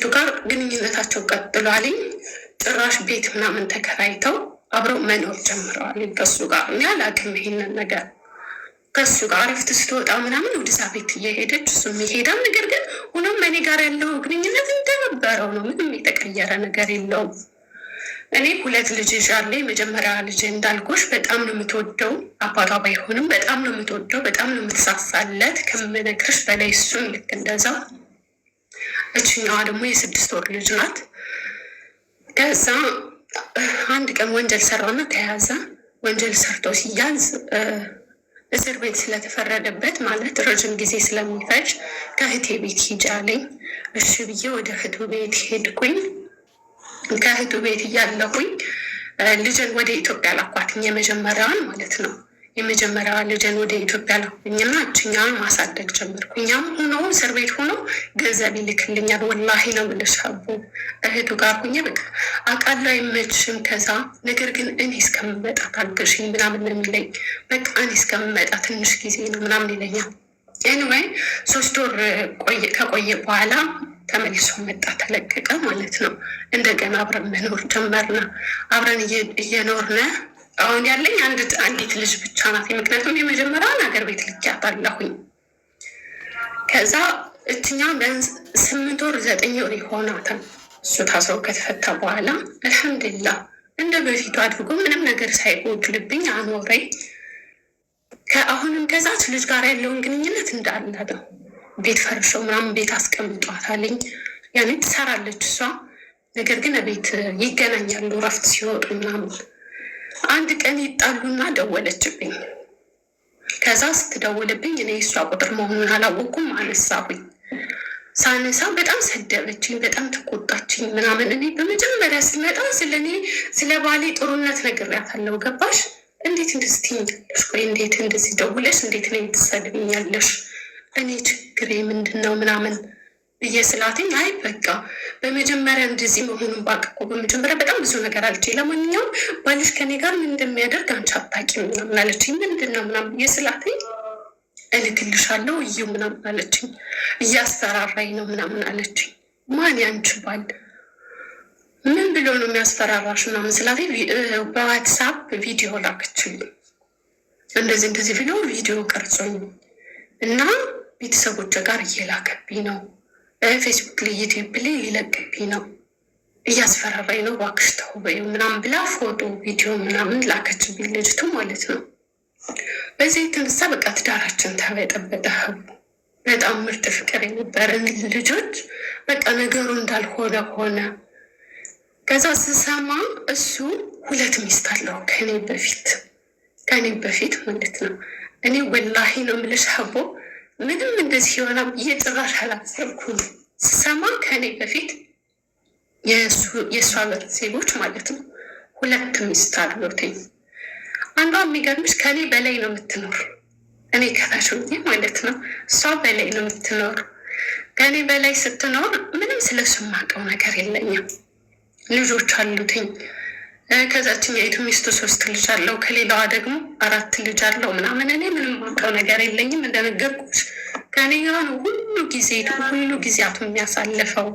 ከልጅቱ ጋር ግንኙነታቸው ቀጥሏል። ጭራሽ ቤት ምናምን ተከራይተው አብረው መኖር ጀምረዋል ከሱ ጋር። እኔ አላውቅም ይሄንን ነገር። ከሱ ጋር እረፍት ስትወጣ ምናምን ወደዛ ቤት እየሄደች እሱም ይሄዳል። ነገር ግን ሆኖም እኔ ጋር ያለው ግንኙነት እንደነበረው ነው። ምንም የተቀየረ ነገር የለውም። እኔ 2 ልጅ ይዣለሁ። የመጀመሪያ ልጅ እንዳልኩሽ በጣም ነው የምትወደው። አባቷ ባይሆንም በጣም ነው የምትወደው፣ በጣም ነው የምትሳሳለት ከምነግርሽ በላይ። እሱን ልክ እንደዛው። እችኛዋ ደግሞ የ6 ወር ልጅ ናት። ከዛ አንድ ቀን ወንጀል ሰራና ተያዘ። ወንጀል ሰርቶ ሲያዝ እስር ቤት ስለተፈረደበት ማለት ረጅም ጊዜ ስለሚፈጅ ከእህቴ ቤት ሂጅ አለኝ። እሺ ብዬ ወደ እህቱ ቤት ሄድኩኝ። ከእህቱ ቤት እያለሁኝ ልጅን ወደ ኢትዮጵያ ላኳትኝ፣ የመጀመሪያዋን ማለት ነው። የመጀመሪያዋ ልጅን ወደ ኢትዮጵያ ላኩኝና እችኛዋን ማሳደግ ጀመርኩኛም። ሆኖ እስር ቤት ሆኖ ገንዘብ ይልክልኛል። ወላሂ ነው የምልሽ አቦ። እህቱ ጋር ሁኜ በቃ አቃሉ አይመችሽም። ከዛ ነገር ግን እኔ እስከምመጣ ታገሽኝ ምናምን ነው የሚለኝ። በቃ እኔ እስከምመጣ ትንሽ ጊዜ ነው ምናምን ይለኛል። ኤኒዌይ 3 ወር ከቆየ በኋላ ተመልሶ መጣ፣ ተለቀቀ ማለት ነው። እንደገና አብረን መኖር ጀመርነ። አብረን እየኖርነ አሁን ያለኝ አንዲት ልጅ ብቻ ናት። ምክንያቱም የመጀመሪያውን ሀገር ቤት ልኬያታለሁኝ። ከዛ እችኛ ቢያንስ 8 ወር 9 ወር ይሆናታል እሱ ታስሮ ከተፈታ በኋላ። አልሐምዱሊላህ እንደ በፊቱ አድርጎ ምንም ነገር ሳይጎድልብኝ አኖረኝ። ከአሁንም ከዛች ልጅ ጋር ያለውን ግንኙነት እንዳለ ነው። ቤት ፈርሸው ምናምን ቤት አስቀምጧታልኝ። ያኔ ትሰራለች እሷ። ነገር ግን ቤት ይገናኛሉ እረፍት ሲወጡ ምናምን። አንድ ቀን ይጣሉና ደወለችብኝ። ከዛ ስትደውልብኝ እኔ እሷ ቁጥር መሆኑን አላወኩም። አነሳሁኝ። ሳነሳ በጣም ሰደበችኝ፣ በጣም ተቆጣችኝ ምናምን። እኔ በመጀመሪያ ስመጣ ስለ ባሌ ጥሩነት ነግሬያታለሁ። ገባሽ? እንዴት እንደዚህ ትይኛለሽ? ወይ እንዴት እንደዚህ ደውለሽ እንዴት ነው ትሰድብኛለሽ? እኔ ችግሬ ምንድን ነው ምናምን ብዬ ስላትኝ፣ አይ በቃ በመጀመሪያ እንደዚህ መሆኑን ባቀቁ በመጀመሪያ በጣም ብዙ ነገር አለች። ለማንኛውም ባልሽ ከኔ ጋር ምን እንደሚያደርግ አንቺ አታውቂም ምናምን አለችኝ። ምንድን ነው ምናምን ብዬ ስላትኝ፣ እልክልሻለሁ እዩ ምናምን አለችኝ። እያስፈራራኝ ነው ምናምን አለችኝ። ማን ያንቺ ባል ምን ብሎ ነው የሚያስፈራራሽ ምናምን ስላትኝ፣ በዋትሳፕ ቪዲዮ ላከችልኝ። እንደዚህ ብሎ ቪዲዮ ቀርጾኝ እና ቤተሰቦች ጋር እየላከብኝ ነው፣ ፌስቡክ ላይ ዩቲዩብ ላይ ሊለቅብኝ ነው፣ እያስፈራራኝ ነው፣ እባክሽ ተው በይው ምናምን ብላ ፎቶ ቪዲዮ ምናምን ላከችብኝ ልጅቱ ማለት ነው። በዚህ የተነሳ በቃ ትዳራችን ተበጠበጠ። በጣም ምርጥ ፍቅር የነበረን ልጆች በቃ ነገሩ እንዳልሆነ ሆነ። ከዛ ስሰማ እሱ 2 ሚስት አለው ከኔ በፊት ማለት ነው። እኔ ወላሂ ነው የምልሽ አቦ፣ ምንም እንደዚህ የሆነ እየጭራሽ አላሰብኩም። ስሰማ ከኔ በፊት የእሷ ዜጎች ማለት ነው 2 ሚስት አሉትኝ። አንዷ የሚገርምሽ ከኔ በላይ ነው የምትኖር፣ እኔ ከታች ማለት ነው። እሷ በላይ ነው የምትኖር። ከኔ በላይ ስትኖር ምንም ስለሱ የማውቀው ነገር የለኝም። ልጆች አሉትኝ። ከዛችኛይቱ ሚስቱ 3 ልጅ አለው፣ ከሌላዋ ደግሞ 4 ልጅ አለው ምናምን። እኔ ምንም የማውቀው ነገር የለኝም። እንደነገርኩሽ ከኔ ጋር ነው ሁሉ ጊዜያቱን የሚያሳልፈው።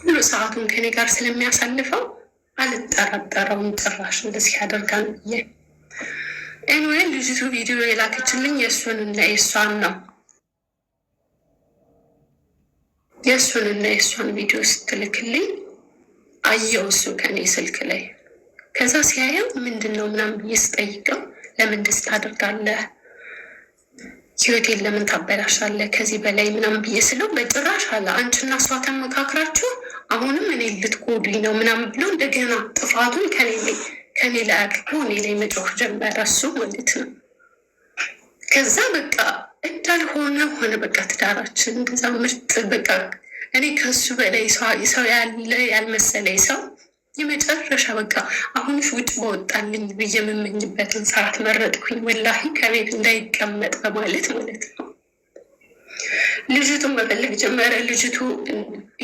ሁሉ ሰዓቱን ከኔ ጋር ስለሚያሳልፈው አልጠራጠረውም ጭራሽ እንደዚህ ያደርጋል ብዬ። ኤንዌይ ልጅቱ ቪዲዮ የላከችልኝ የእሱንና የእሷን ቪዲዮ ስትልክልኝ አየው እሱ ከኔ ስልክ ላይ። ከዛ ሲያየው ምንድን ነው ምናምን ብዬ ስጠይቀው ለምን ደስ ታደርጋለህ? ህይወቴን ለምን ታበላሻለህ? ከዚህ በላይ ምናምን ብዬ ስለው በጭራሽ አለ፣ አንቺና እሷ ተመካክራችሁ አሁንም እኔ ልትጎዱኝ ነው ምናምን ብሎ እንደገና ጥፋቱን ከኔ ላይ አድርጎ እኔ ላይ መጮህ ጀመረ እሱ ማለት ነው። ከዛ በቃ እንዳልሆነ ሆነ። በቃ ትዳራችን እንደዛ ምርጥ በቃ እኔ ከሱ በላይ ሰው ያልመሰለኝ ሰው የመጨረሻ በቃ አሁንሽ ውጭ በወጣልኝ ብዬ የምመኝበትን ሰዓት መረጥኩኝ። ወላሂ ከቤት እንዳይቀመጥ በማለት ማለት ነው። ልጅቱን መፈለግ ጀመረ። ልጅቱ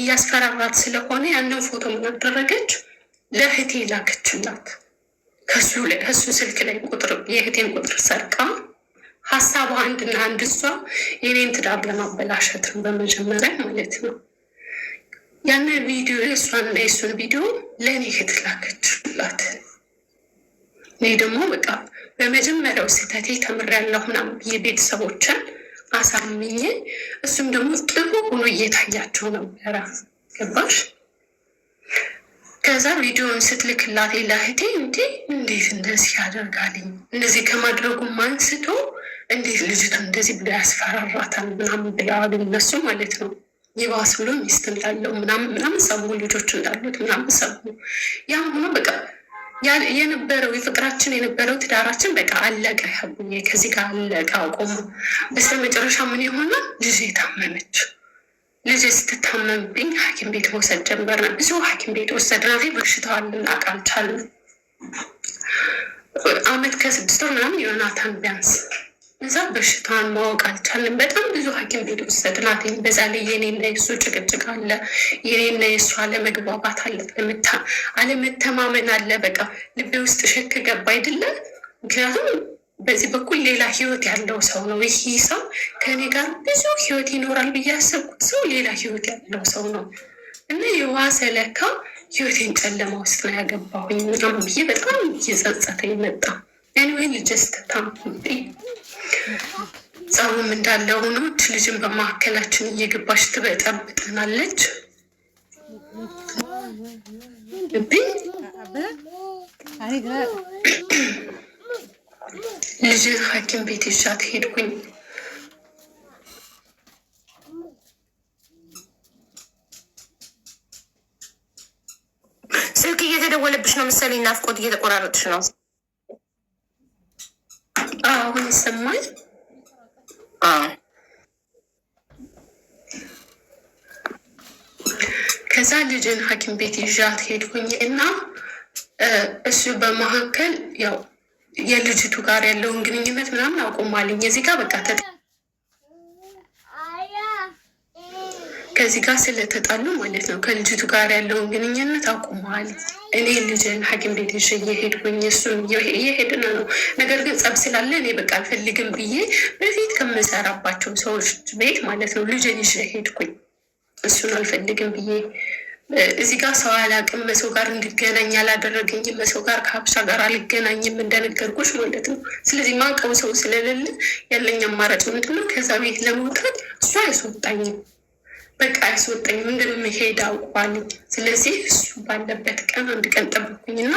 እያስፈራራት ስለሆነ ያንን ፎቶ ምን አደረገች? ለእህቴ ላከችላት። ከሱ ስልክ ላይ የእህቴን ቁጥር ሰርቃ ሀሳቧ አንድ እሷ የኔን ትዳር ለማበላሸት ነው በመጀመሪያ ማለት ነው። ያንን ቪዲዮ የእሷንና የእሱን ቪዲዮ ለእኔ የተላከችላት። እኔ ደግሞ በቃ በመጀመሪያው ስህተቴ ተምሬያለሁ ምናምን ብዬ ቤተሰቦችን አሳምኜ እሱም ደግሞ ጥሩ ሆኖ እየታያቸው ነበረ። ገባሽ? ከዛ ቪዲዮን ስትልክላት ለእህቴ እንዴት እንደዚህ ያደርጋልኝ እንደዚህ ከማድረጉም አንስቶ እንዴት ልጅቱ እንደዚህ ብሎ ያስፈራራታል ምናምን ብለዋል እነሱ ማለት ነው። ይባስ ብሎ ሚስት እንዳለው ምናምን ሰሙ፣ ልጆች እንዳሉት ምናምን ሰሙ። ያም ሆኖ በቃ የነበረው የፍቅራችን የነበረው ትዳራችን በቃ አለቀ። ከዚህ ጋር አለቀ አቆሙ። በስተ መጨረሻ ምን የሆነ ልጅ የታመመች ልጅ ስትታመምብኝ ሐኪም ቤት መውሰድ ጀመርነ። ብዙ ሐኪም ቤት ወሰድናት። በሽታዋን ልናውቅ አልቻልንም። 1 ዓመት ከ6 ወር ምናምን ዮናታን ቢያንስ እዛ በሽታዋን ማወቅ አልቻልንም። በጣም ብዙ ሐኪም ቤት ወሰድናት። በዛ ላይ የኔና የሱ ጭቅጭቅ አለ፣ የኔና የሱ አለመግባባት አለ፣ አለመተማመን አለ። በቃ ልቤ ውስጥ ሸክ ገባ አይደለ? ምክንያቱም በዚህ በኩል ሌላ ህይወት ያለው ሰው ነው። ይህ ሰው ከእኔ ጋር ብዙ ህይወት ይኖራል ብዬ ያሰብኩት ሰው ሌላ ህይወት ያለው ሰው ነው እና የዋሰ ለካ ህይወቴን ጨለማ ውስጥ ነው ያገባሁኝ ምናምን ብዬ በጣም እየጸጸተኝ መጣ። ኤኒዌይ ልጅ ስትታመምብኝ ጸቡም እንዳለ ሆኖች ልጅን በመካከላችን እየገባች ትበጠብጠናለች ብኝ ልጅን ሐኪም ቤት ይዣት ሄድኩኝ። ስልክ እየተደወለብሽ ነው መሰለኝ፣ ናፍቆት እየተቆራረጥሽ ነው። አሁን ይሰማል? ከዛ ልጅን ሐኪም ቤት ይዣት ሄድኩኝ እና እሱ በመካከል ያው የልጅቱ ጋር ያለውን ግንኙነት ምናምን አቁማልኝ። እዚህ ጋር በቃ ከዚህ ጋር ስለተጣሉ ማለት ነው ከልጅቱ ጋር ያለውን ግንኙነት አቁመዋል። እኔ ልጅን ሐኪም ቤት ይዤ እየሄድኩኝ እሱን እየሄድን ነው። ነገር ግን ጸብ ስላለ እኔ በቃ አልፈልግም ብዬ በፊት ከምሰራባቸው ሰዎች ቤት ማለት ነው ልጅን ይዤ ሄድኩኝ። እሱን አልፈልግም ብዬ እዚህ ጋር ሰው አላቅም። በሰው ጋር እንድገናኝ አላደረገኝም። በሰው ጋር ከሀበሻ ጋር አልገናኝም እንደነገርኩሽ ማለት ነው። ስለዚህ ማውቀው ሰው ስለሌለ ያለኝ አማራጭ ምንድን ነው? ከዛ ቤት ለመውጣት እሱ አይስወጣኝም። በቃ አይስወጣኝም፣ እንደምሄድ አውቋልኝ። ስለዚህ እሱ ባለበት ቀን አንድ ቀን ጠብኩኝና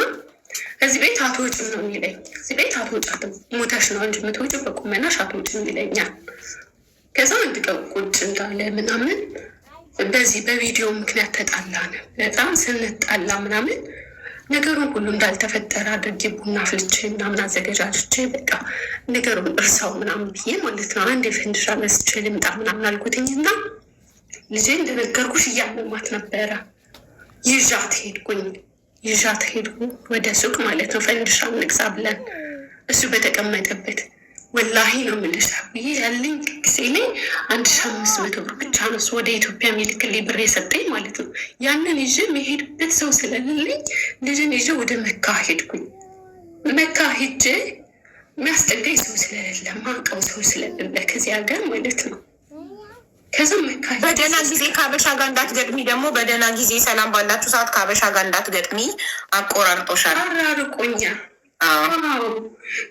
እዚህ ቤት አትወጭም ነው የሚለኝ። እዚህ ቤት አትወጫትም፣ ሞተሽ ነው እንጂ የምትወጪው በቁመናሽ አትወጭም ይለኛል። ከዛ አንድ ቀን ቁጭ እንዳለ ምናምን በዚህ በቪዲዮ ምክንያት ተጣላን። በጣም ስንጣላ ምናምን ነገሩን ሁሉ እንዳልተፈጠረ አድርጌ ቡና ፍልቼ ምናምን አዘገጃጅቼ በቃ ነገሩን እርሳው ምናምን ብዬ ማለት ነው። አንድ የፈንድሻ መስቼ ልምጣ ምናምን አልኩትኝና ልጄ እንደነገርኩሽ እያመማት ነበረ። ይዣት ሄድኩ ወደ ሱቅ ማለት ነው። ፈንድሻ እንግዛ ብለን እሱ በተቀመጠበት ወላሂ ነው የምልሽ ብዬ ያለኝ ጊዜ ላይ 1500 ብር ብቻ ነው ወደ ኢትዮጵያ የሚልክልኝ ብር የሰጠኝ ማለት ነው። ያንን ይዤ መሄድበት ሰው ስለሌለኝ ልጅን ይዤ ወደ መካ ሄድኩኝ። መካ ሄጄ የሚያስጠጋኝ ሰው ስለሌለ ማውቀው ሰው ስለሌለ ከዚህ ሀገር ማለት ነው። ከዛ መካ በደህና ጊዜ ከሀበሻ ጋር እንዳትገጥሚ ደግሞ በደህና ጊዜ ሰላም ባላችሁ ሰዓት ከሀበሻ ጋር እንዳትገጥሚ አቆራርጦሻል፣ አራርቆኛል።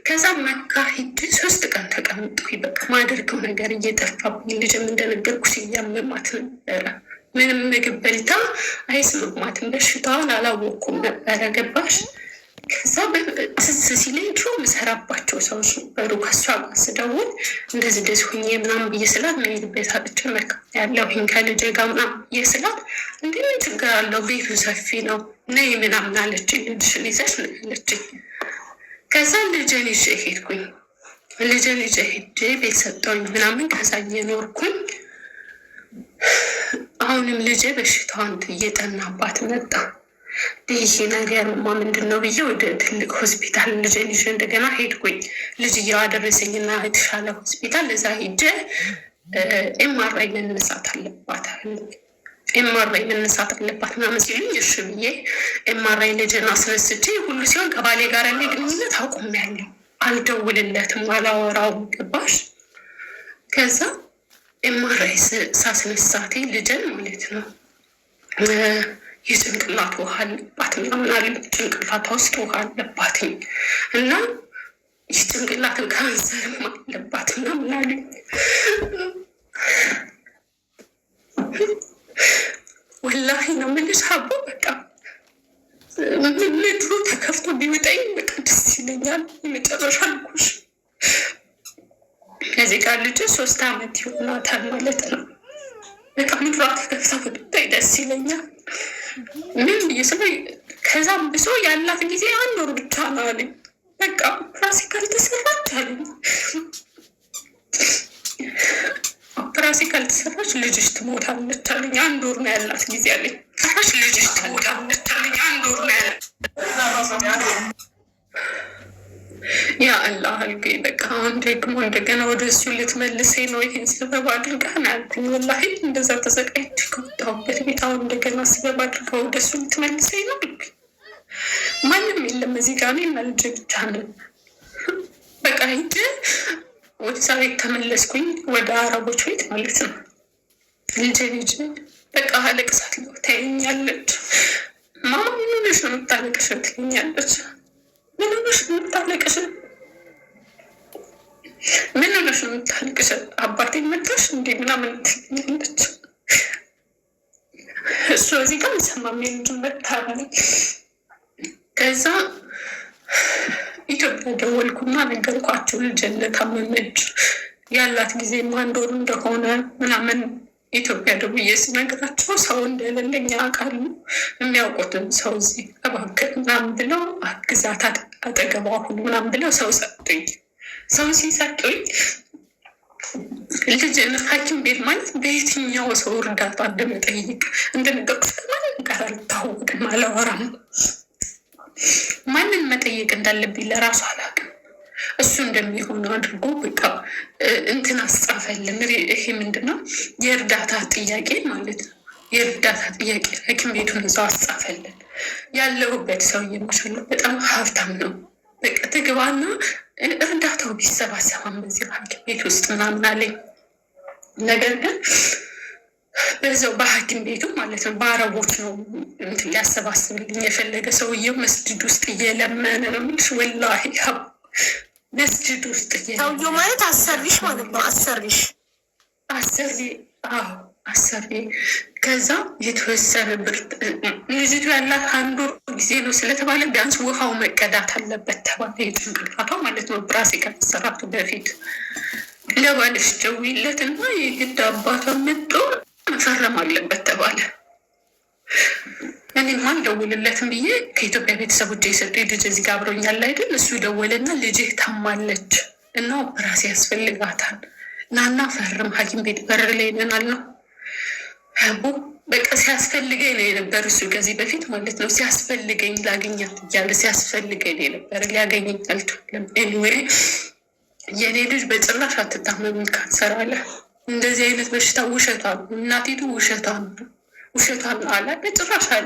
ከዛ መካ ሂጅ 3 ቀን ተቀምጥኩኝ። በቃ ማደርገው ነገር እየጠፋብኝ ልጅም እንደነገርኩሽ እያመማት ነበረ። ምንም ምግብ በልታ አይስማማትም። በሽታውን አላወቅኩም ነበረ። ገባሽ? ከዛ ትዝ ሲለኝ ድሮ የምሰራባቸው ሰዎች ነበሩ። ከሷ ጋር ስደውል እንደዚህ ሁኜ ምናምን ብዬ ስላት መሄድበት አጥቼ መካ ያለሁኝ ከልጄ ጋር ምናምን ብዬ ስላት እንደ ምን ችግር አለው ቤቱ ሰፊ ነው ነይ ምናምን አለችኝ። ልጅሽን ይዘሽ ነው ያለችኝ። ከዛ ልጄን ይዤ ሄድኩኝ። ልጄን ይዤ ሄጄ ቤት ሰጠሁኝ ምናምን። ከዛ እየኖርኩኝ አሁንም ልጄ በሽታዋን እየጠናባት መጣ። ይህ ነገርማ ምንድን ነው ብዬ ወደ ትልቅ ሆስፒታል ልጄን ይዤ እንደገና ሄድኩኝ። ልጅየዋ ደረሰኝና የተሻለ ሆስፒታል እዛ ሄጄ ኤምአርአይ መነሳት አለባት ምናምን ሲሉኝ እሺ ብዬ ኤምአርአይ ልጅን አስነስቼ ሁሉ ሲሆን ከባሌ ጋር ያለ ግንኙነት አቁሜያለሁ። አልደውልለትም፣ አላወራውም። ገባሽ? ከዛ ኤምአርአይ ሳስነሳቴ ልጅን ማለት ነው የጭንቅላት ውሃ አለባት ምናምን አለ። ጭንቅላቷ ውስጥ ውሃ አለባት እና የጭንቅላትን ካንሰርም አለባት ምናምን አለ። ወላሂ ነው የምልሽ አቦ በቃ ምድሩ ተከፍቶ ቢወጣኝ በቃ ደስ ይለኛል። የመጨረሻ ልኩሽ ከዚህ ጋር ልጅ 3 ዓመት ይሆናታል ማለት ነው። በቃ ምድሯ ተከፍታ ብታይ ደስ ይለኛል። ምን ብዬ ስለ ከዛም ብሶ ያላት ጊዜ 1 ወር ብቻ ነው አለኝ። በቃ ኦፕራሲ ካልተሰራች አለኝ ኦፕራሲ ካልተሰራች ልጅሽ ትሞታለች አለኝ። 1 ወር ነው ያላት ጊዜ አለኝ። ሰራች ልጅሽ ትሞታለች አለኝ። 1 ወር ነው ያላት። ያ አላህ አልገኝ በቃ አሁን ደግሞ እንደገና ወደ እሱ ልትመልሰኝ ነው ይሄን ስበብ አድርገህ ነው ያልኩኝ። ወላሂ እንደዛ ተሰቃይቼ ከወጣሁበት ቤት አሁን እንደገና ስበብ አድርገህ ወደ እሱ ልትመልሰኝ ነው አልኩኝ። ማንም የለም እዚህ ጋር እኔና ልጄ ብቻ ነን። በቃ ሂጅ ወደ እዛ ቤት ተመለስኩኝ፣ ወደ አረቦች ቤት ማለት ነው። ልጄ በቃ አለቅሳለሁ። ታየኛለች። ማማ ምን ሆነሽ ነው የምታለቅሽ ትለኛለች። ምን ሆነሽ ነው የምታለቅሽ? ምን ሆነሽ ነው የምታለቅሽ? አባቴ መጣሽ እንዴ ምናምን ትለኛለች። እሱ እዚህ ጋር ሰማም የልጁ መታበል። ከዛ ኢትዮጵያ ደወልኩና ነገርኳቸው። ልጅን ታመመች ያላት ጊዜ 1 ወር እንደሆነ ምናምን ኢትዮጵያ ደውዬ ስነግራቸው ሰው እንደሌለኝ ያውቃሉ። የሚያውቁትን ሰው እዚህ እባክህ ምናምን ብለው አግዛት አጠገቧ ሁሉ ምናምን ብለው ሰው ሰጡኝ። ሰው ሲሰጡኝ ልጅን ሐኪም ቤት ማለት በየትኛው ሰው እርዳታ እንደምጠይቅ እንደነገርኩት ከማንም ጋር አልታወቅም፣ አላወራም። ማንን መጠየቅ እንዳለብኝ ለራሱ አላውቅም። እሱ እንደሚሆነው አድርጎ በቃ እንትን አስጻፈልን። ይሄ ምንድነው የእርዳታ ጥያቄ ማለት ነው። የእርዳታ ጥያቄ ሐኪም ቤቱን እዛው አስጻፈልን። ያለሁበት ሰውዬ ማሻአላህ በጣም ሀብታም ነው። በቃ ትግባና እርዳታው ቢሰባሰባም በዚህ ሐኪም ቤት ውስጥ ምናምን አለኝ። ነገር ግን በዛው በሐኪም ቤቱ ማለት ነው በአረቦች ነው እንትን ሊያሰባስብልኝ የፈለገ። ሰውዬው መስጅድ ውስጥ እየለመነ ነው የምልሽ ወላሂ መስጅድ ውስጥ ሰውዬው ማለት አሰሪሽ ማለት ነው። አሰሪ ከዛ የተወሰነ ብር ልጅቱ ያላት 1 ወር ጊዜ ነው ስለተባለ ቢያንስ ውሃው መቀዳት አለበት ተባለ። የጭንቅላቷ ማለት ነው ብራሴ ከመሰራቱ በፊት ለባልሽ ደውይለትና የግድ አባቷ መጥቶ መፈረም አለበት ተባለ። እኔም አልደውልለትም ብዬ ከኢትዮጵያ ቤተሰቦች የሰጡኝ ልጅ እዚህ ጋር አብሮኛል አይደል? እሱ ደወለና ልጅህ ታማለች እና ኦፕራሲ ያስፈልጋታል ናና ፈርም ሐኪም ቤት በር ላይ ነናል ነው አቡ በቃ ሲያስፈልገኝ ነው የነበር እሱ ከዚህ በፊት ማለት ነው። ሲያስፈልገኝ ላገኛት እያለ ሲያስፈልገኝ ነው የነበር። ሊያገኘኝ አልቻለም። ኤኒዌይ የኔ ልጅ በጭራሽ አትታመምም ካንሰር አለ። እንደዚህ አይነት በሽታ ውሸቷ ነው። እናቲቱ ውሸቷ ነው አለ። በጭራሽ አለ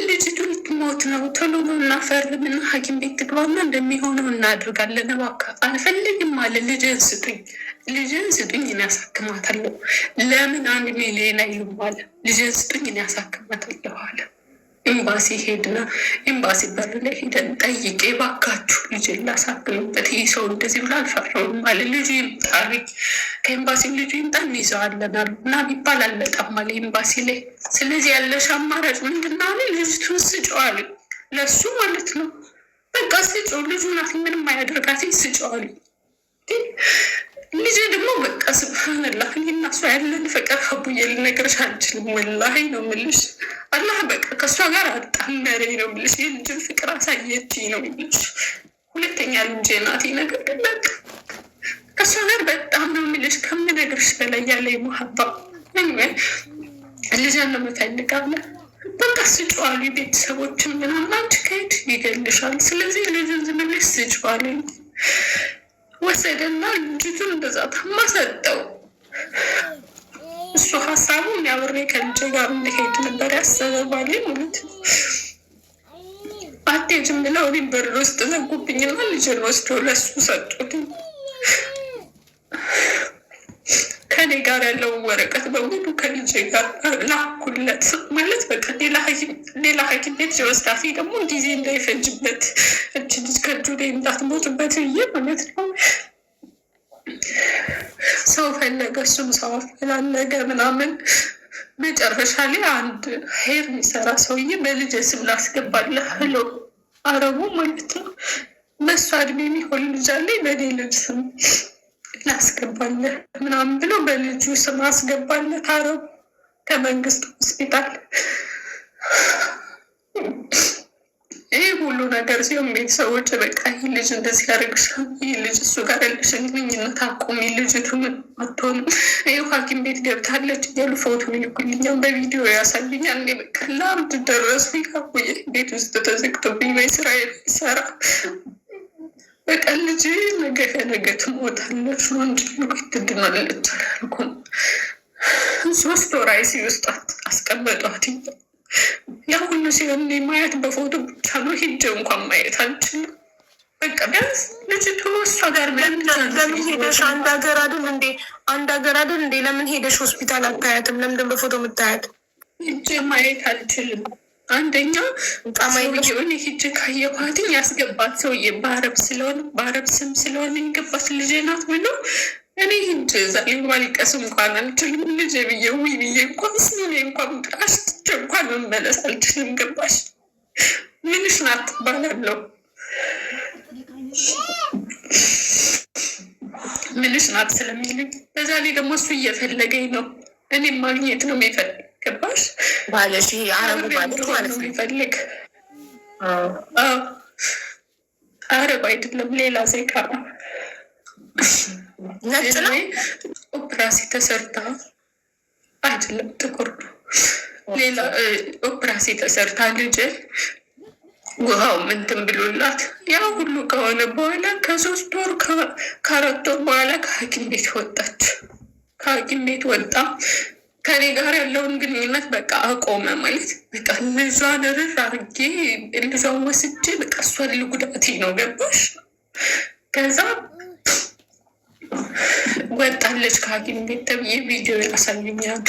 ልጅቱ ልትሞት ነው። ቶሎ ነው እናፈርምና ሐኪም ቤት ትግባና እንደሚሆነው እናድርጋለን። እባክህ አልፈልግም አለ። ልጅን ስጡኝ እኔ ያሳክማታለሁ። ለምን 1 ሚሊዮን አይሉም አለ። ልጅን ስጡኝ እኔ ያሳክማታለሁ አለ። ኤምባሲ ሄድና ኤምባሲ በር ላይ ሄደን ጠይቄ እባካችሁ ልጅን ላሳክምበት፣ ይህ ሰው እንደዚህ ብሎ አልፈረውም አለ። ልጁ ይምጣልኝ ከኤምባሲ ልጁ ይምጣ እንይዘዋለን አሉ እና ቢባል አልመጣም አለ ኤምባሲ ላይ። ስለዚህ ያለሽ አማራጭ ምንድን ነው አለ። ልጅቱን ስጭው አለ። ለሱ ማለት ነው። በቃ ስጭው፣ ልጁ ናት ምንም አያደርጋት፣ ስጭው አለ። ልጄ ደግሞ በቃ ስብሓንላህ እኔ እና እሷ ያለን ፍቅር ሀቡዬ ልነግርሽ አልችልም። ወላሂ ነው የምልሽ። አላህ በቃ ከእሷ ጋር አጣመረኝ ነው የምልሽ። የልጅን ፍቅር አሳየችኝ ነው የምልሽ። 2ኛ ልጄ ናት። ነገር ግን በቃ ከእሷ ጋር በጣም ነው የምልሽ ከምነግርሽ በላይ ያለኝ ሙሀባ። ልጅን ነው የምፈልጋለን። በቃ ስጭው አሉ ቤተሰቦችም ምናምን። አንቺ ከሄድ ይገልሻል። ስለዚህ ልጁን ዝም ብለሽ ስጭው አለኝ። ወሰደና ልጅቱን እንደዛ ታማ ሰጠው። እሱ ሀሳቡ የሚያብሬ ከልጄ ጋር እንደሄድ ነበር ያሰበባል ማለት ነው። አትሄጂም ብለው እኔ በር ውስጥ ዘጉብኝና ልጅን ወስዶ ለሱ ሰጡት። ከኔ ጋር ያለውን ወረቀት በሙሉ ከልጄ ጋር ላኩለት። ማለት በቃ ሌላ ሐኪም ቤት ሲወስዳት ደግሞ ጊዜ እንዳይፈጅበት እች ልጅ ከእጁ ላይ እንዳትሞትበት ብዬ ማለት ነው። ሰው ፈለገ፣ እሱም ሰው አፈላለገ ምናምን። መጨረሻ ላይ አንድ ሄር የሚሰራ ሰውዬ በልጄ ስም ላስገባለህ ብሎ አረቡ ማለት ነው። በእሷ እድሜ የሚሆን ልጅ አለኝ በእኔ ልጅ ስም ላስገባለህ ምናምን ብሎ በልጁ ስም አስገባለት አረቡ ከመንግስት ሆስፒታል። ይህ ሁሉ ነገር ሲሆን ቤተሰቦች በቃ ይህ ልጅ እንደዚህ ያደርግሻል፣ ይህ ልጅ እሱ ጋር ያለሽን ግንኙነት አቁሚ፣ ልጅቱ ምን አትሆንም፣ ይህ ሐኪም ቤት ገብታለች እያሉ ፎቶ ይልኩልኛል፣ በቪዲዮ ያሳዩኛል። እኔ በቃ ለአንድ ደረሱ ያቆየ ቤት ውስጥ ተዘግቶብኝ በስራ ሰራ በቃ ልጅ ነገ ከነገ ትሞታለች ነው እንጂ ትድናለች አላልኩም። 3 ወር አይሲዩ ውስጥ አስቀመጧት። ያ ሁሉ ሲሆን ማየት በፎቶ ብቻ ነው፣ ሂጅ እንኳን ማየት አልችልም። በቃ ቢያንስ ልጅቱ እሷ ጋር ለምን ሄደሽ አንድ ሀገር አይደል እንዴ? ለምን ሄደሽ ሆስፒታል አታያትም? ለምንድን በፎቶ የምታያት? ሂጅ ማየት አልችልም። አንደኛ ሰውዬውን ሂጅ ካየኋትኝ ያስገባት ሰውዬ በአረብ ስም ስለሆነ የገባት ልጄ ናት ብሎ እኔ ሂጅ እዛ ማልቀስ እንኳን አልችልም። ልጄ ብዬ ውይ ብዬ እንኳን ስሜ እንኳን አሽትቼ እንኳን መመለስ አልችልም። ገባሽ? ምንሽ ናት ትባላለሁ፣ ምንሽ ናት ስለሚልኝ በዛ ላይ ደግሞ እሱ እየፈለገኝ ነው፣ እኔም ማግኘት ነው የሚፈልግ። ገባሽ? ባለሽ አረቡ ማለት ነው የሚፈልግ አረብ አይደለም ሌላ ዜጋ ነው። ኦፕራሲ ተሰርታ አይደለም ጥቁር ነው። ሌላ ኦፕራሲ ተሰርታ ልጅ ውሃው ምንትን ብሎላት ያ ሁሉ ከሆነ በኋላ ከ3 ወር ከ4 ወር በኋላ ከሐኪም ቤት ወጣች። ከሐኪም ቤት ወጣ ከኔ ጋር ያለውን ግንኙነት በቃ አቆመ። ማለት በቃ ልጇን ርር አርጌ ልጇን ወስጄ በቃ እሷን ልጉዳቴ ነው። ገባሽ? ከዛ ወጣለች ከሐኪም ቤት ተብዬ ቪዲዮ ያሳዩኛል፣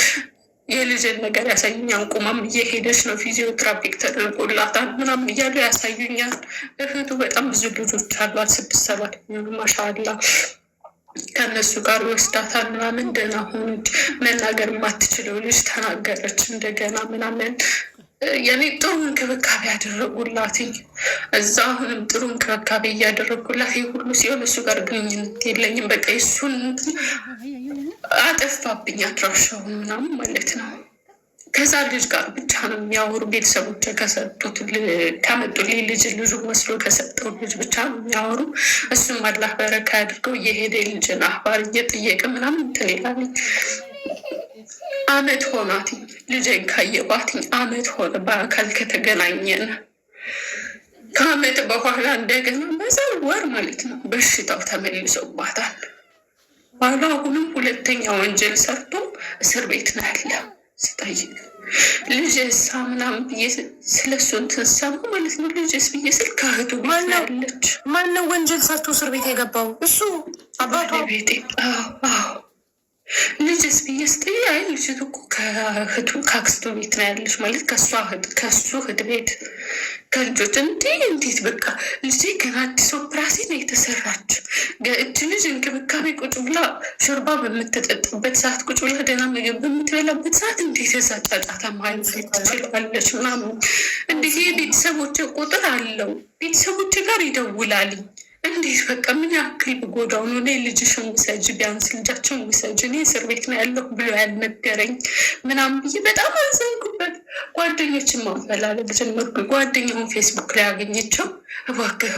የልጅን ነገር ያሳዩኛል። ቁማም እየሄደች ነው፣ ፊዚዮትራፒክ ተደርጎላታል ምናምን እያሉ ያሳዩኛል። እህቱ በጣም ብዙ ልጆች አሏት፣ 6-7 የሚሆኑ ማሻአላ። ከእነሱ ጋር ይወስዳታል ምናምን። ደህና ሆነች። መናገር የማትችለው ልጅ ተናገረች እንደገና ምናምን። የኔ ጥሩ እንክብካቤ ያደረጉላት እዛ፣ አሁንም ጥሩ እንክብካቤ እያደረጉላት። ይህ ሁሉ ሲሆን እሱ ጋር ግንኙነት የለኝም። በቃ እሱን አጠፋብኝ አድራሻውን ምናምን ማለት ነው። ከዛ ልጅ ጋር ብቻ ነው የሚያወሩ። ቤተሰቦች ከመጡልኝ ልጁ መስሎ ከሰጠው ልጅ ብቻ ነው የሚያወሩ። እሱም አላህ በረካ ያድርገው። እየሄደ ልጅን አህባር እየጠየቀ ምናምን እንትን ይላልኝ። አመት ሆናት ልጄን ካየኋትኝ፣ አመት ሆነ በአካል ከተገናኘን። ከአመት በኋላ እንደገና በዛ ወር ማለት ነው በሽታው ተመልሶባታል። ባሏ አሁንም 2ኛ ወንጀል ሰርቶ እስር ቤት ነው ያለ። ስጠይቅ ልጅሳ ምናምን ብዬ ስለሱ እንትን ሰማ ማለት ነው። ልጅስ ብዬ ስል ከእህቱ ቤት ነው ያለች። ማነው ወንጀል ሰርቶ እስር ቤት የገባው? እሱ አባቷ ቤቴ። ልጅስ ብዬ ስጠይቅ አይ ልጅቱ እኮ ከአክስቱ ቤት ነው ያለች ማለት ከሱ እህት ቤት ከልጆች እንዴት በቃ ልጅ ገና አዲስ ኦፕራሲ ነው የተሰራች። እች ልጅ እንክብካቤ ቁጭ ብላ ሾርባ በምትጠጥበት ሰዓት፣ ቁጭ ብላ ደህና ምግብ በምትበላበት ሰዓት እንዴት የዛ ጫጫታ ማለት ትችላለች ምናምን። እንዲህ የቤተሰቦች ቁጥር አለው፣ ቤተሰቦች ጋር ይደውላል። እንዴት በቃ ምን ያክል ብጎዳው ነው? እኔ ልጅሽን ውሰጅ፣ ቢያንስ ልጃቸውን ውሰጅ፣ እኔ እስር ቤት ነው ያለሁ ብሎ ያልነገረኝ ምናምን ብዬ በጣም አዘንኩበት። ጓደኞችን ማፈላለግ ጀመርኩ። ጓደኛውን ፌስቡክ ላይ ያገኘችው እባክህ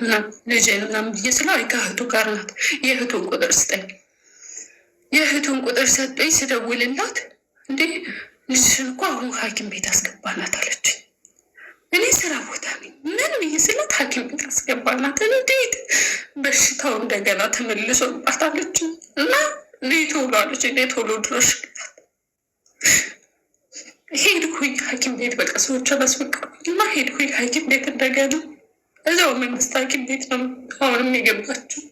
ምናምን ልጄን ምናምን ብዬ ስለ ከእህቱ ጋር ናት። የእህቱን ቁጥር ስጠኝ። የእህቱን ቁጥር ሰጠኝ። ስደውልላት እንዴ ልጅሽን እኮ አሁን ሐኪም ቤት አስገባናት አለች። እኔ ስራ ቦታ ነኝ ምን ብዬ ስላት ሐኪም ቤት አስገባናት። እንዴት በሽታው እንደገና ተመልሶባት አለች። እና ቶሎ አለች። እኔ ቶሎ ድረሽላት ሄድኩኝ ሐኪም ቤት። በቃ ሰዎች አላስፈቀዱኝ እና ሄድኩኝ ሐኪም ቤት እንደገና። እዛው መንግስት ሐኪም ቤት ነው አሁንም የገባችው።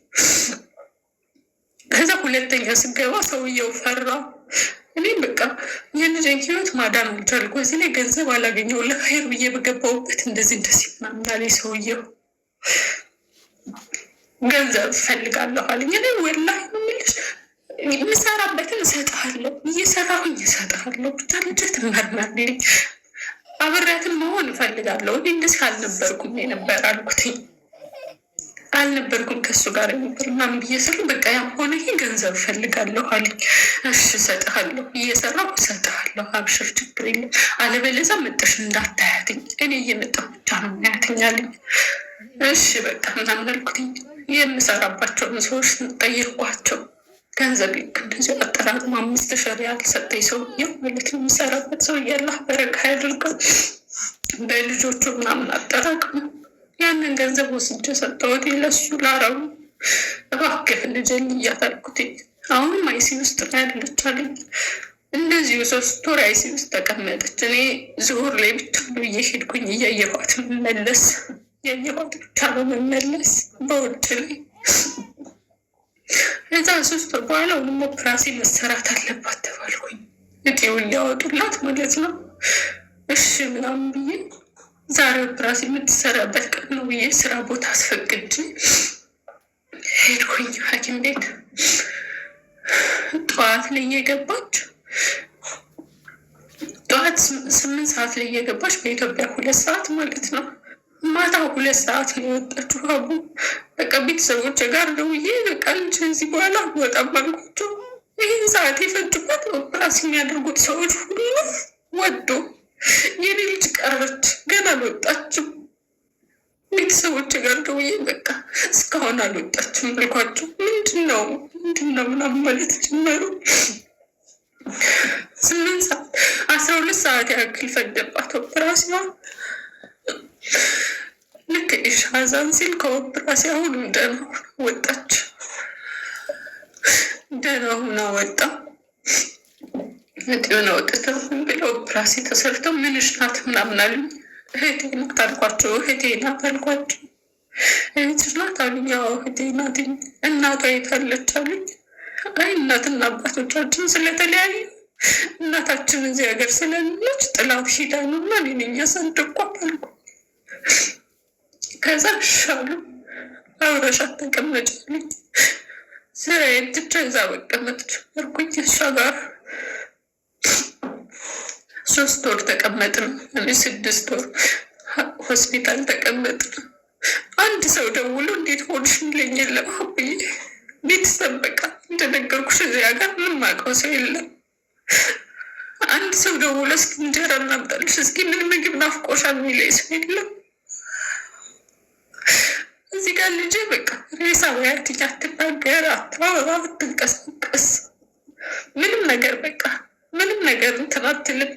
ከዛ ሁለተኛ ስገባ ሰውየው ፈራ። እኔ በቃ የልጄን ህይወት ማዳን አልቻልኩ። እዚህ ላይ ገንዘብ አላገኘው ለኸይር ብዬ በገባሁበት እንደዚህ ምናምን አለኝ ሰውየው። ገንዘብ እፈልጋለሁ አለኝ። እኔ ወላሂ የምልሽ የምሰራበትን እሰጥሃለሁ፣ እየሰራሁኝ እሰጥሃለሁ፣ ብቻ ልጅ ትመርመርልኝ፣ አብሬያትን መሆን እፈልጋለሁ። እኔ እንደዚህ አልነበርኩም የነበር አልኩትኝ፣ አልነበርኩም ከሱ ጋር ነበር ምናምን ብዬ ስል በቃ ያም ሆነ ይሄ ገንዘብ እፈልጋለሁ አለኝ። እሺ እሰጥሃለሁ፣ እየሰራሁ እሰጥሃለሁ፣ አብሽር ችግር የለም፣ አለበለዚያ መጠሽ እንዳታያትኝ፣ እኔ እየመጣሁ ብቻ ነው ያትኝ አለኝ። እሺ በቃ ምናምን አልኩትኝ። የምሰራባቸውን ሰዎች ጠየኳቸው። ገንዘብ እንደዚህ አጠራቅሞ 5,000 ሪያል ሰጠኝ ሰውዬው ማለት ነው። የምሰራበት ሰው አላህ በረካ ያድርገው። በልጆቹ ምናምን አጠራቅሞ ያንን ገንዘብ ወስጄ ሰጠሁት ለሱ ላረቡ። እባክህ ልጄን እያታልኩት አሁንም አይሲ ውስጥ ነው ያለች አለኝ። እንደዚሁ 3 ወር አይሲ ውስጥ ተቀመጠች። እኔ ዙሁር ላይ ብቻ ነው እየሄድኩኝ እያየኋት መመለስ፣ ያየኋት ብቻ ነው መመለስ በውጭ ላይ። እዛ 3 ወር በኋላ ሁሉም ኦፕራሲዮን መሰራት አለባት ተባልኩኝ። እጤውን ሊያወጡላት ማለት ነው። እሺ ምናምን ብዬ ዛሬ ኦፕራሲዮን የምትሰራበት ቀን ነው ብዬ ስራ ቦታ አስፈቅጄ ሄድኩኝ ሐኪም ቤት። ጠዋት ላይ እየገባች ጠዋት 8 ሰዓት ላይ እየገባች በኢትዮጵያ 2 ሰዓት ማለት ነው። ማታ 2 ሰዓት ነው የወጣችው። አቡ በቃ ቤተሰቦች ጋር ደውዬ በቃ ልጅ እዚህ በኋላ ወጣም አልኳቸው። ይህን ሰዓት የፈጅበት ኦፕራሲዮን የሚያደርጉት ሰዎች ሁሉ ወዶ የኔ ልጅ ቀረች፣ ገና አልወጣችም። ቤተሰቦች ጋር ደውዬ በቃ እስካሁን አልወጣችም አልኳቸው። ምንድን ነው ምናምን ማለት ጀመሩ። 8 ሰዓት 12 ሰዓት ያክል ፈጀባት ኦፕራሲዮን። ልክ ኢሻዛን ሲል ከኦፕራሲዮን አሁንም ደህና ወጣች። ደህና ሆና ወጣ። እጤውን አውጥተው ብለው ኦፕራሲዮን ተሰርተው ምንሽ ናት ምናምን አሉኝ። እህቴ ናት አልኳቸው። እህቴ ናት አልኳቸው። እህትሽ ናት አሉኝ። አዎ እህቴ ናት። እናቷ የት አለች አሉኝ። አይ እናትና አባቶቻችን ስለተለያዩ እናታችን እዚህ ሀገር ስለሌለች ጥላት ሂዳ ነው እና እኔ ነኝ ያሳደግኳት አልኩ። ከዛ ሻሉ አብረሻት ተቀመጭ አሉኝ። ስራዬን ትቼ እዛ መቀመጥ ጀመርኩኝ እሷ ጋር። 3 ወር ተቀመጥን። እኔ 6 ወር ሆስፒታል ተቀመጥን። አንድ ሰው ደውሎ እንዴት ሆንሽ ይለኝ የለም ብዬ ቤተሰብ በቃ እንደነገርኩሽ እዚህ ሀገር ምንም አውቀው ሰው የለም። አንድ ሰው ደውሎ እስኪ እንጀራ እናምጣልሽ፣ እስኪ ምን ምግብ ናፍቆሻል የሚለኝ ሰው የለም። እዚህ ጋር ልጄ በቃ ሬሳ በያትኛ አትናገር፣ አታወራ፣ አትንቀሳቀስ፣ ምንም ነገር በቃ ምንም ነገር እንትን አትልም።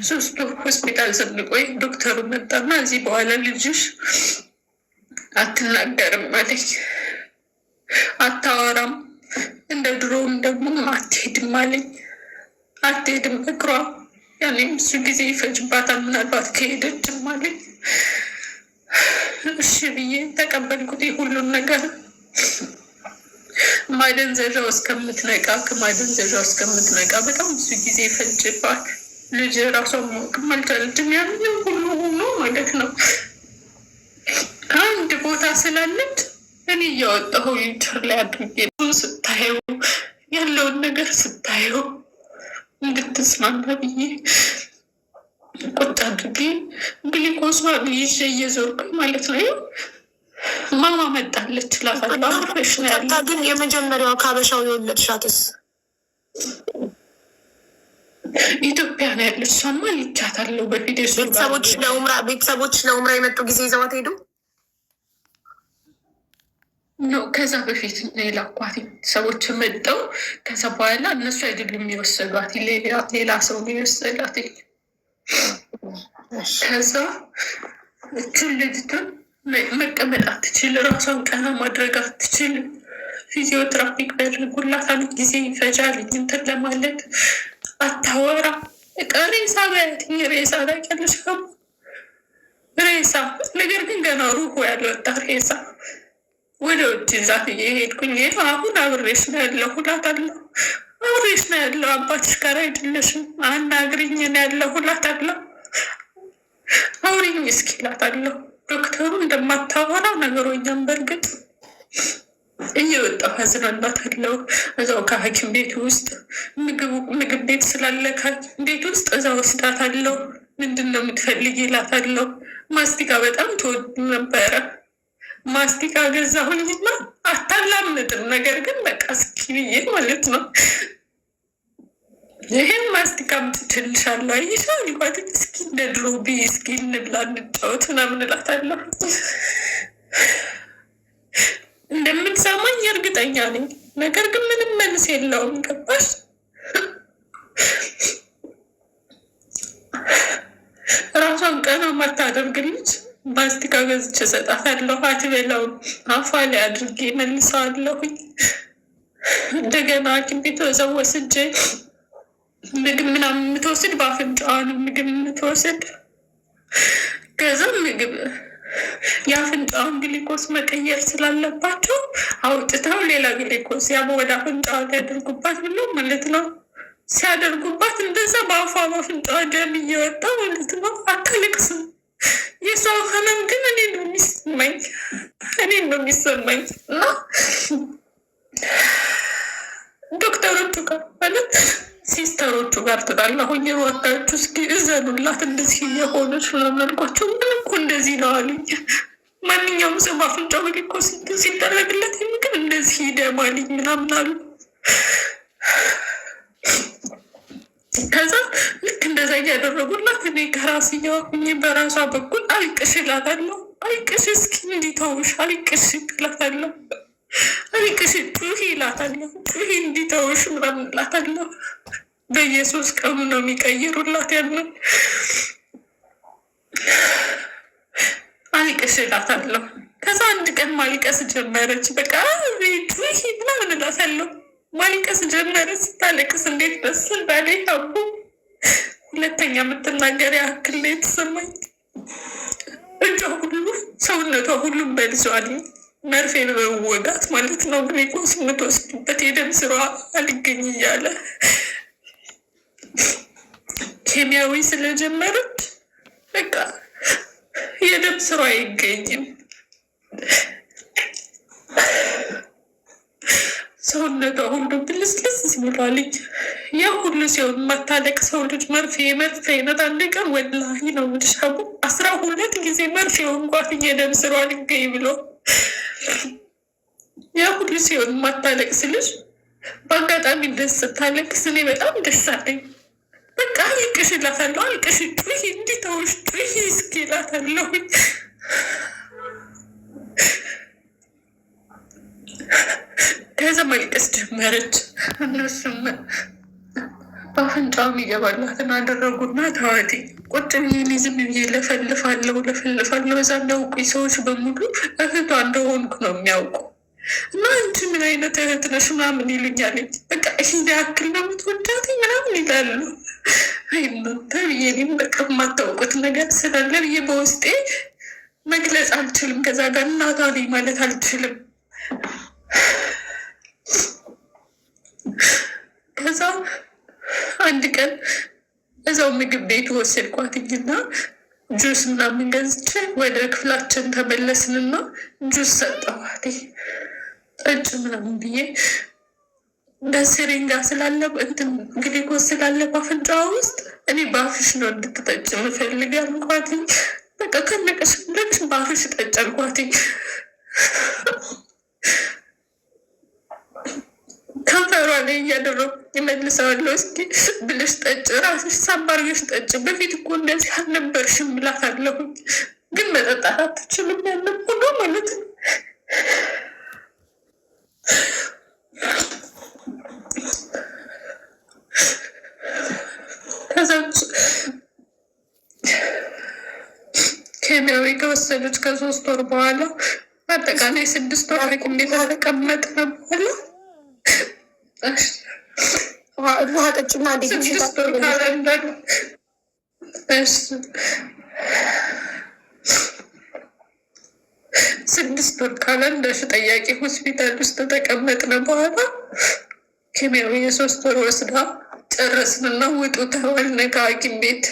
3 ወር ሆስፒታል ስንቆይ ዶክተሩ መጣና እዚህ በኋላ ልጅሽ አትናገርም አለኝ፣ አታወራም፣ እንደ ድሮውም ደግሞ አትሄድም አለኝ። አትሄድም እግሯ ያኔም እሱ ጊዜ ይፈጅባታል ምናልባት ከሄደችም አለኝ። እሺ ብዬ ተቀበልኩት ሁሉን ነገር። ማደንዘዣው እስከምትነቃ ከማደንዘዣው እስከምትነቃ በጣም ብዙ ጊዜ ይፈጅባት። ልጅ ራሷን ማወቅም አልቻለችም። ያንን ሁሉ ሆኖ ማለት ነው አንድ ቦታ ስላለች እኔ እያወጣሁ ዊልቸር ላይ አድርጌ ስታየው ያለውን ነገር ስታየው እንድትጽናና ብዬ ቁጭ አድርጌ ግሊኮሷን ይዤ እየዞርኩ ማለት ነው። ማማ መጣለች ላፈላ ፍሬሽ ነው ያለ። ግን የመጀመሪያው ካበሻው የወለድሻትስ ኢትዮጵያ ነው ያለች። እሷማ ልቻታለሁ በፊት። ቤተሰቦች ለኡምራ የመጡ ጊዜ ይዘዋት ሄዱ ነው። ከዛ በፊት ነው የላኳት ሰዎች መጠው። ከዛ በኋላ እነሱ አይደሉም የወሰዷት፣ ሌላ ሰው ነው የወሰዳት። ከዛ እችን ልጅቱን መቀመጥ አትችል፣ ራሷን ቀና ማድረግ አትችል። ፊዚዮትራፒክ ቢያደርጉላት ጊዜ ይፈጃል እንትን ለማለት። አታወራ። ሬሳ በያትኝ ሬሳ ታውቂያለሽ? ሬሳ ነገር ግን ገና ሩሁ ያልወጣ ሬሳ ወደ ውጭ ዛት እየሄድኩኝ አሁን አብሬሽ ነው ያለው እላታለሁ። አብሬሽ ነው ያለው አባትሽ ጋር አይደለሽም አናግሪኝ ነው ያለው እላታለሁ። አውሪኝ እስኪ እላታለሁ። ዶክተሩ እንደማታወራው ነገሮኛም በእርግጥ እየወጣሁ አዝናናታለሁ። እዛው ከሐኪም ቤት ውስጥ ምግብ ቤት ስላለ ከሐኪም ቤት ውስጥ እዛ ወስዳታለሁ። ምንድን ነው የምትፈልጊ እላታለሁ። ማስቲካ በጣም ትወድ ነበረ። ማስቲካ ገዛሁኝና አታላምጥም፣ ነገር ግን በቃ እስኪ ብዬ ማለት ነው ይህም ማስቲካ ምትችልሻለሁ አይሻ ሊጓት እስኪ እንደ ድሮ ብይ እስኪ እንብላ እንጫወት ምናምን እላታለሁ። እንደምትሰማኝ እርግጠኛ ነኝ፣ ነገር ግን ምንም መልስ የለውም። ገባሽ? ራሷን ቀና ማታደርግ ልጅ ማስቲካ ገዝቼ እሰጣታለሁ። አትበላውም፣ አፏ ላይ አድርጌ መልሰዋለሁኝ። እንደገና ሐኪም ቤት እዛው ወስጄ ምግብ ምናምን የምትወስድ በአፍንጫዋን ምግብ የምትወስድ ከዛ ምግብ የአፍንጫውን ግሊኮስ መቀየር ስላለባቸው አውጥተው ሌላ ግሊኮስ ያ ወደ አፍንጫዋ ሊያደርጉባት ብሎ ማለት ነው። ሲያደርጉባት እንደዛ በአፏ በአፍንጫዋ ደም እየወጣ ማለት ነው። አታለቅስም። የሷ ህመም ግን እኔ ነው የሚሰማኝ እና ዶክተሮቹ ጋር ማለት ሲስተሮቹ ጋር ትጣላሁኝ። ወታችሁ እስኪ እዘኑላት እንደዚህ እየሆነች ምናምናልኳቸው ምን እኮ እንደዚህ ነው አሉኝ። ማንኛውም ሰው በአፍንጫው ግሊኮስ ሲደረግለት ግን እንደዚህ ይደማልኝ ምናምን አሉ። ከዛ ልክ እንደዛ እያደረጉላት እኔ ከራስ እያዋኩኝ በራሷ በኩል አልቅሽ እላታለሁ። አልቅሽ እስኪ እንዲተውሽ አልቅሽ እላታለሁ። አልቅሽ ጩሂ እላታለሁ። ጩሂ እንዲተውሽ ምናምን እላታለሁ። በየሶስት ቀኑ ነው የሚቀይሩላት ያንን። አልቅሽ እላታለሁ። ከዛ አንድ ቀን ማልቀስ ጀመረች። በቃ ጩሂ ምናምን እላታለሁ። ማልቀስ ጀመረች። ስታለቅስ እንዴት ደስ እንዳለኝ አቡ። ሁለተኛ የምትናገር ያክል ላይ የተሰማኝ እጇ ሁሉ ሰውነቷ ሁሉም በልዟል። መርፌ በመወጋት ማለት ነው። ግሊኮስ የምትወስድበት የደም ስሯ አልገኝ እያለ ኬሚያዊ ስለጀመረች በቃ የደም ስሯ አይገኝም። ሰውነቷ ሁሉ ብልስልስ ብሏልኝ። ያ ሁሉ ሲሆን የማታለቅ ሰው ልጅ መርፌ አይነት አንድ ቀን ወላሂ ነው ምድሻቡ 12 ጊዜ መርፌ ወንጓት የደም ስሯ ልገኝ ብሎ ያ ሁሉ ሲሆን የማታለቅስ ልጅ በአጋጣሚ ደስ ስታለቅስ እኔ በጣም ደስ አለኝ። በቃ አልቅሽ እላታለሁ። አልቅሽ ጩሂ እንዲተውሽ ጩሂ እስኪ እላታለሁኝ። ከዛ ማልቀስ ጀመረች። እነሱም በአፍንጫው የሚገባላትን አደረጉና ተዋቴ ቁጭ ብዬ ዝም ብዬ ለፈልፋለሁ። እዛ የሚያውቁኝ ሰዎች በሙሉ እህቷ እንደሆንኩ ነው የሚያውቁ እና አንቺ ምን አይነት እህት ነሽ ምናምን ይሉኛል። በቃ ይህን ያክል ነው የምትወዳት ምናምን ይላሉ። እናንተ ብዬ እኔም በቃ የማታውቁት ነገር ስላለ ብዬ በውስጤ መግለጽ አልችልም። ከዛ ጋር እናቷ ነኝ ማለት አልችልም። ከዛ አንድ ቀን እዛው ምግብ ቤት ወሰድኳትኝና ጁስ ምናምን ገዝቼ ወደ ክፍላችን ተመለስንና ጁስ ሰጠኋት። ጠጭ ምናምን ብዬ በስሪንጋ ስላለ እንትን ግሊኮስ ስላለ በአፍንጫዋ ውስጥ እኔ በአፍሽ ነው እንድትጠጭ ምፈልግ አልኳትኝ። በቃ ከነቀሽ ለቅሽ በአፍሽ ጠጭ አልኳትኝ። ከንፈሯ ላይ እያደረጉ ይመልሰዋለሁ። እስኪ ብለሽ ጠጭ፣ ራስሽ ሳባርገሽ ጠጭ፣ በፊት እኮ እንደዚህ አልነበርሽም እላታለሁ። ግን መጠጣት አትችልም ያለም ሁሉ ማለት ነው። ከዛ ኬሚያዊ ከወሰደች ከ3 ወር በኋላ አጠቃላይ 6 ወር ሐኪም ቤት ተቀመጥን በኋላ ውሃ ጠጭና 6 ወር ካላንዳሽ ጠያቂ ሆስፒታል ውስጥ ተቀመጥን። በኋላ ኬሚያዊ የ3 ወር ወስዳ ጨረስንና ውጡ ተባልን ከሐኪም ቤት።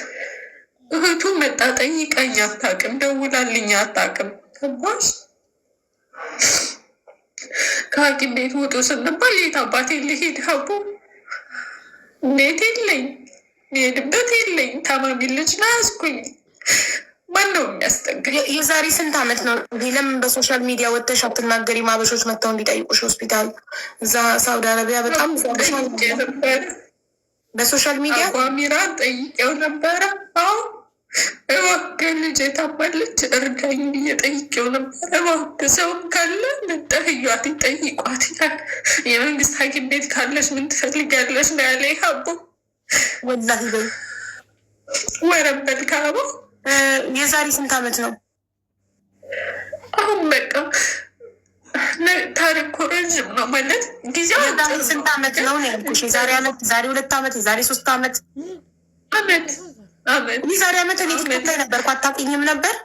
እህቱ መጣ ጠይቃኝ አታውቅም፣ ደውላልኝ አታውቅም። ገባሽ? ከሐኪም ቤት ውጡ ስንባል የት አባቴ ልሄድ? ሀቡ ቤት የለኝ፣ ሄድበት የለኝ። ታማሚ ልጅ ነው ያዝኩኝ። ማነው የሚያስጠግኝ? የዛሬ ስንት ዓመት ነው? ለምን በሶሻል ሚዲያ ወጥተሽ አትናገሪም? አበሾች መጥተው እንዲጠይቁሽ ሆስፒታል እዛ ሳውዲ አረቢያ በጣም ነበረ። በሶሻል ሚዲያ አቋሚራን ጠይቄው ነበረ። አዎ እባክህ ልጄ ታማለች እርዳኝ ብዬ ጠይቄው ነበረ። እባክህ ሰውም ካለ ጠህያት ጠይቋት ይላል። የመንግስት ሐኪም ቤት ካለች ምን ትፈልጋለች ነው ያለ። ሀቦ ወላሂ በይ ወረበል ካቦ የዛሬ ስንት ዓመት ነው? አሁን በቃ ታሪኩ ረዥም ነው ማለት ጊዜው። ስንት ዓመት ነው ያልኩሽ? የዛሬ ዓመት፣ የዛሬ 2 ዓመት፣ የዛሬ 3 ዓመት አመት የዛሬ ዓመት እኔ ቲክቶክ ላይ ነበርኩ። አታውቂኝም ነበር?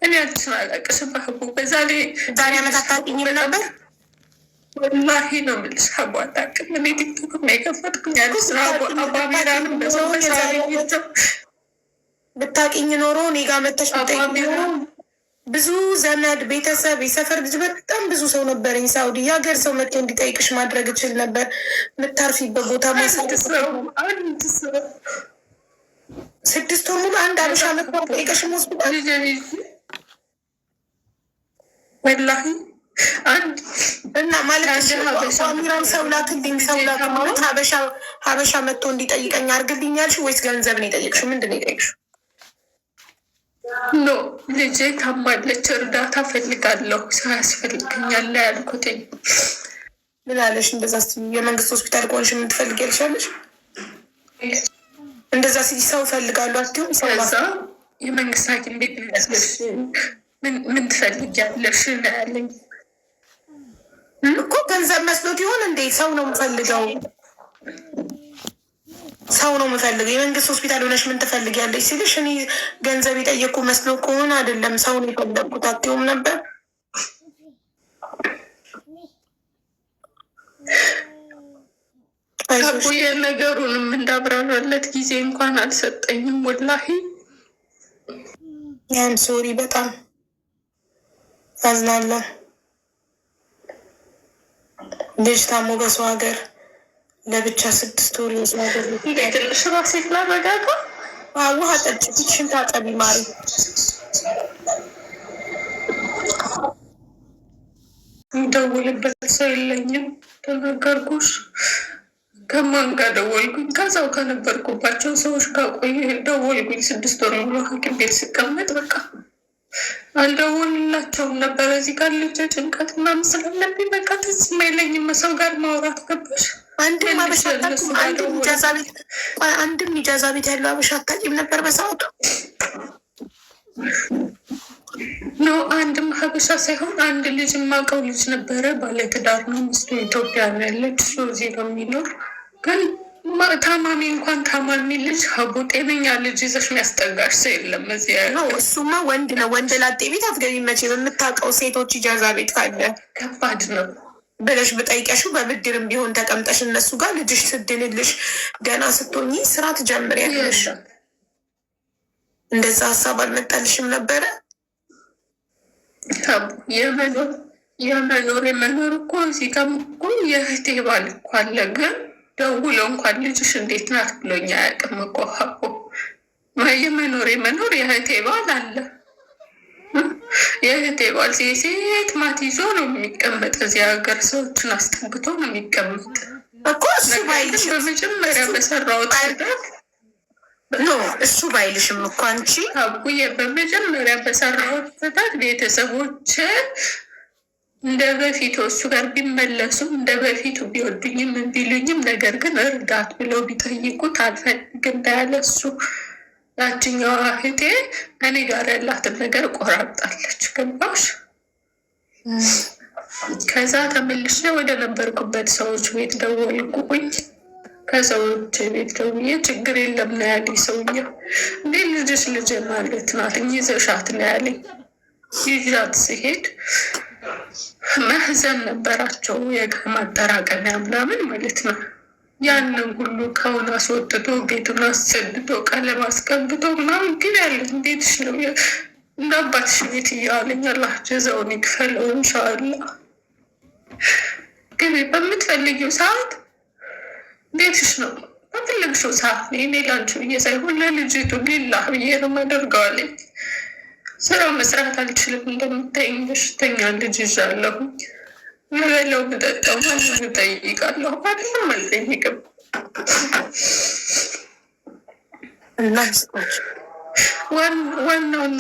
እኔ አንቺን አላውቅሽም ሀቡ። በዛ ላይ ዛሬ ዓመት አታውቂኝም ነበር? ወላሂ ነው የምልሽ ሀቡ አታውቅም። እኔ ቲክቶክ ነው የከፈትኩኝ ያለሽ አባሜራንም በሰው ብታውቂኝ ኖሮ እኔ ጋር መተሽ ብዙ ዘመድ፣ ቤተሰብ፣ የሰፈር ልጅ በጣም ብዙ ሰው ነበረኝ ሳውዲ። የሀገር ሰው መጥቶ እንዲጠይቅሽ ማድረግ እችል ነበር። የምታርፊበት ቦታ ማሳደስ 6 ወር ሙሉ አንድ አበሻ መጥቶ ጠይቀሽ ሆስፒታል ወላሂ እና ማለት ሚራን ሰው ላክልኝ፣ ሰው ላክ ማለት ሀበሻ መጥቶ እንዲጠይቀኝ አድርግልኝ ያልሽ ወይስ ገንዘብ ነው የጠየቅሽው? ምንድን ነው የጠየቅሽው? ኖ ልጄ ታማለች፣ እርዳታ ፈልጋለሁ፣ ሰው ያስፈልገኛል ያልኩትኝ። ምን አለሽ? እንደዛ የመንግስት ሆስፒታል ከሆንሽ ምን ትፈልጊያለሽ? እንደዛ ሲል ሰው ፈልጋለሁ አትይውም? ከዛ የመንግስት ሐኪም ቤት ያለሽ ምን ትፈልጊያለሽ ነው ያለኝ እኮ። ገንዘብ መስሎት ይሆን እንዴ? ሰው ነው የምፈልገው፣ ሰው ነው የምፈልገው። የመንግስት ሆስፒታል ሆነሽ ምን ትፈልጊያለሽ ሲልሽ እኔ ገንዘብ የጠየቁ መስሎ ከሆነ አይደለም ሰው ነው የፈለግኩት አትይውም ነበር? የነገሩንም እንዳብራራለት ጊዜ እንኳን አልሰጠኝም። ወላሂ ያን ሶሪ፣ በጣም አዝናለሁ። ልጅ ታሞ በሰው ሀገር ለብቻ 6 ወር የሰው ሀገር ትንሽ ራሴ ላረጋጋ። ውሃ ጠጭ፣ ፊትሽን ታጠቢ ማሪ። ደውልበት ሰው የለኝም ተናገርኩሽ። ከማን ጋር ደወልኩኝ? ከዛው ከነበርኩባቸው ሰዎች ጋር ደወልኩኝ። 6 ወር ሙሉ ሐኪም ቤት ስቀመጥ በቃ አልደወልላቸውም ነበር። እዚህ ጋር ልጅ ጭንቀት ምናምን ስላለብኝ በቃ ትዝ የማይለኝም ሰው ጋር ማውራት ገባሽ። አንድም ኢጃዛ ቤት ያለው አበሻ አታውቂም ነበር በሰዓቱ? ኖ አንድም ሀበሻ ሳይሆን አንድ ልጅ የማውቀው ልጅ ነበረ። ባለትዳር ነው፣ ሚስቱ ኢትዮጵያ ነው ያለች፣ እሱ እዚህ ነው የሚኖር። ግን ታማሚ እንኳን ታማሚ ልጅ ሀቡ ጤነኛ ልጅ ይዘሽ የሚያስጠጋሽ ሰው የለም እዚህ ያለው። እሱማ ወንድ ነው። ወንድ ላጤ ቤት አትገቢም መቼም። የምታውቀው ሴቶች ኢጃዛ ቤት ካለ ከባድ ነው ብለሽ ብጠይቀሽው በብድርም ቢሆን ተቀምጠሽ እነሱ ጋር ልጅሽ ስድንልሽ ገና ስትሆኚ ስራ ትጀምሪያለሽ። እንደዛ ሀሳብ አልመጣልሽም ነበረ? የመኖር እኮ እዚህ ጋር እኮ የእህቴ ባል እኮ አለ። ግን ደውለው እንኳን ልጅሽ እንዴት ናት ብሎኝ አያውቅም እኮ ሀቦ። የመኖር የእህቴ ባል አለ። የእህቴ ባል ሴት ማት ይዞ ነው የሚቀመጥ። እዚህ ሀገር ሰዎችን አስጠግቶ ነው የሚቀመጥ እኮ። እሱ ባይልሽ በመጀመሪያ በሰራሁት ስህተት እሱ ባይልሽም እኮ አንቺ አቡዬ በመጀመሪያ በሰራሁት ስህተት ቤተሰቦች እንደ በፊቱ እሱ ጋር ቢመለሱም እንደ በፊቱ ቢወዱኝም ቢሉኝም፣ ነገር ግን እርዳት ብለው ቢጠይቁት አልፈልግም እንዳያለ እሱ ያችኛዋ እህቴ እኔ ጋር ያላትን ነገር ቆራርጣለች። ገባሽ? ከዛ ተመልሼ ወደ ነበርኩበት ሰዎች ቤት ደወልኩኝ። ከሰዎች ቤት ደውዬ ችግር የለም ነው ያለኝ ሰውዬው። እንዴ ልጅሽ ልጅ ማለት ናት ይዘሻት ነው ያለኝ። ይዣት ሲሄድ መህዘን ነበራቸው የዕቃ ማጠራቀሚያ ምናምን ማለት ነው። ያንን ሁሉ ከውን አስወጥቶ ቤቱን አስጸድቶ ቀለም አስቀብቶ ምናምን ግን ያለ እንዴትሽ ነው እንደ አባትሽ ቤት እያለኝ አላህ ጀዛውን ይክፈለው ኢንሻአላህ። ግን በምትፈልጊው ሰዓት ቤትሽ ነው በፈለግሽው ሰዓት ነው። እኔ ላንቺ ብዬ ሳይሆን ለልጅቱ ሊላህ ብዬ ነው ማደርገዋለኝ። ስራው መስራት አልችልም። እንደምታይኝ በሽተኛ ልጅ ይዣለሁኝ። ምበለው ምጠጣው ማንም እጠይቃለሁ። ማንም አልጠይቅም።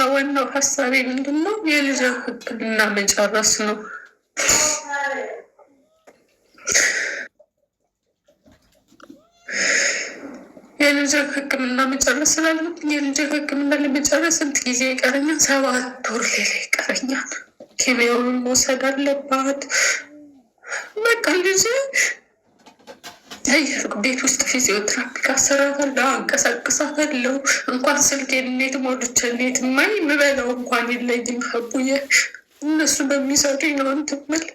ዋናው ሀሳቤ ምንድን ነው? የልጅ ሕክምና መጨረስ ነው። የልጅ ሕክምና መጨረስ ስላለብኝ የልጅ ሕክምና ለመጨረስ ስንት ጊዜ ይቀረኛል? 7 ወር ሌላ ይቀረኛል። ኬሚያውን መውሰድ አለባት። በቃ ልጅ ያየርኩ ቤት ውስጥ ፊዚዮቴራፒ አሰራታለሁ፣ አንቀሳቅሳታለሁ። እንኳን ስልኬን እንዴት ሞልቼ እንዴት ማይ የምበላው እንኳን የለኝም። ሀቡዬ እነሱ በሚሰጡኝ ነው እንትን የምል።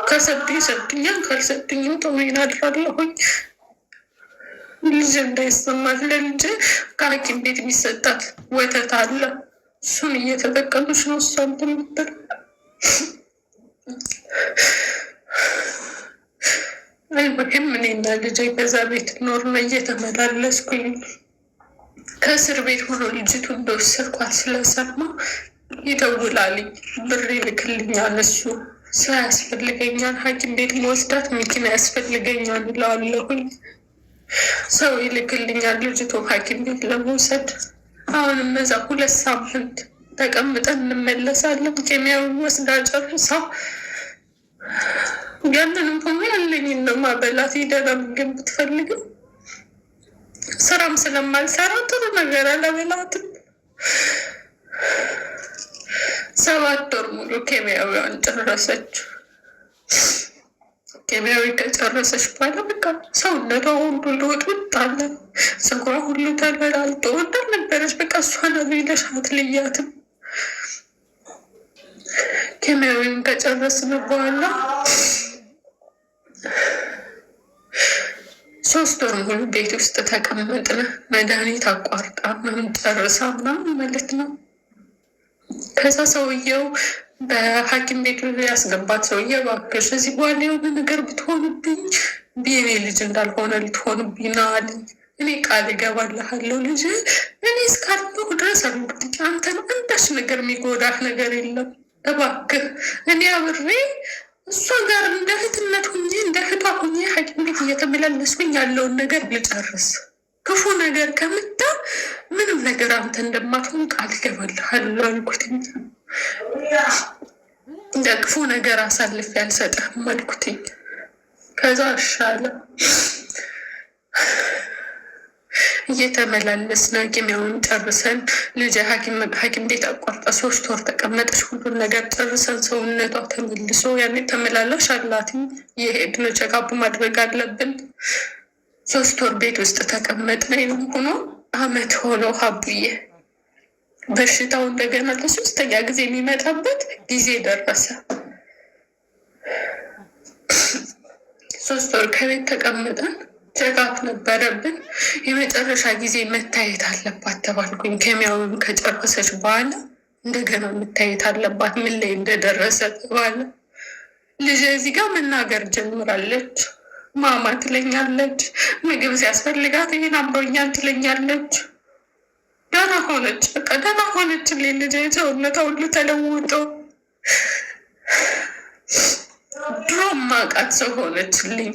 ከሰጡኝ ሰጡኛል፣ ካልሰጡኝም ጦሜን አድራለሁኝ። ልጅ እንዳይሰማት ለልጅ ከሐኪም ቤት የሚሰጣት ወተት አለ። እሱን እየተጠቀመች ነው እሷ እንትን የምትል። አይበቅም። እኔና ልጄ በዛ ቤት ኖር ነው እየተመላለስኩኝ። ከእስር ቤት ሆኖ ልጅቱ እንደወሰድኳት ስለሰማ ይደውላልኝ፣ ብር ይልክልኛል። እሱ ሰው ያስፈልገኛል፣ ሐኪም ቤት መወስዳት መኪና ያስፈልገኛል እላለሁኝ። ሰው ይልክልኛል ልጅቱ ሐኪም ቤት ለመውሰድ። አሁንም እዛ 2 ሳምንት ተቀምጠን እንመለሳለን። ኬሚያዊ ወስዳ ጨርሳ ያንንም ሆኖ ያለኝን ነው ማበላት። ሄደና ምግብ ብትፈልግም ስራም ስለማልሰራ ጥሩ ነገር አላበላትም። 7 ወር ሙሉ ኬሚያዊዋን ጨረሰች። ኬሚያዊ ከጨረሰች በኋላ በቃ ሰውነቷ ሁሉ ለውጥ ወጣለ። ፀጉሯ ሁሉ ተበላልጦ እንዳልነበረች በቃ እሷን አብይለሽ አትለያትም። ኬሚያዊውን ከጨረስን በኋላ 3 ወር ሙሉ ቤት ውስጥ ተቀመጥን። መድኃኒት አቋርጣ ምናምን ጨርሳ ምናምን ማለት ነው። ከዛ ሰውየው በሐኪም ቤቱ ያስገባት ሰውዬ እባክሽ እዚህ በኋላ የሆነ ነገር ብትሆንብኝ የኔ ልጅ እንዳልሆነ ልትሆንብኝ ነው አለኝ። እኔ ቃል እገባልሃለሁ ልጅ እኔ እስካለሁ ድረስ አልወቅትኝ። አንተን አንዳች ነገር የሚጎዳህ ነገር የለም። እባክህ እኔ አብሬ እሷ ጋር እንደ እህትነት ሁኜ እንደ እህቷ ሁኜ ሐኪም ቤት እየተመላለስኩኝ ያለውን ነገር ልጨርስ። ክፉ ነገር ከምታ ምንም ነገር አንተ እንደማትሆን ቃል እገባልሃለሁ አልኩትኝ። እንደ ክፉ ነገር አሳልፌ አልሰጥህም አልኩትኝ። ከዛ አሻለ እየተመላለስን ሐኪሚያውን ጨርሰን ልጅ ሐኪም ቤት አቋርጣ 3 ወር ተቀመጠች። ሁሉን ነገር ጨርሰን ሰውነቷ ተመልሶ ያኔ ተመላላሽ አላትኝ የሄድን ቼክአፕ ማድረግ አለብን። 3 ወር ቤት ውስጥ ተቀመጥን። ሆኖ 1 ዓመት ሆነው ሀቡዬ በሽታው እንደገና ለ3ኛ ጊዜ የሚመጣበት ጊዜ ደረሰ። 3 ወር ከቤት ተቀምጠን ቼክአፕ ነበረብን። የመጨረሻ ጊዜ መታየት አለባት ተባልኩኝ። ኬሚያውን ከጨረሰች በኋላ እንደገና መታየት አለባት ምን ላይ እንደደረሰ ተባለ። ልጅ እዚህ ጋር መናገር ጀምራለች። ማማ ትለኛለች። ምግብ ሲያስፈልጋት ይህን አምሮኛል ትለኛለች። ደህና ሆነች። በቃ ደህና ሆነች። ልጅ ሰውነቷ ሁሉ ተለውጦ ድሮ ማቃት ሰው ሆነችልኝ።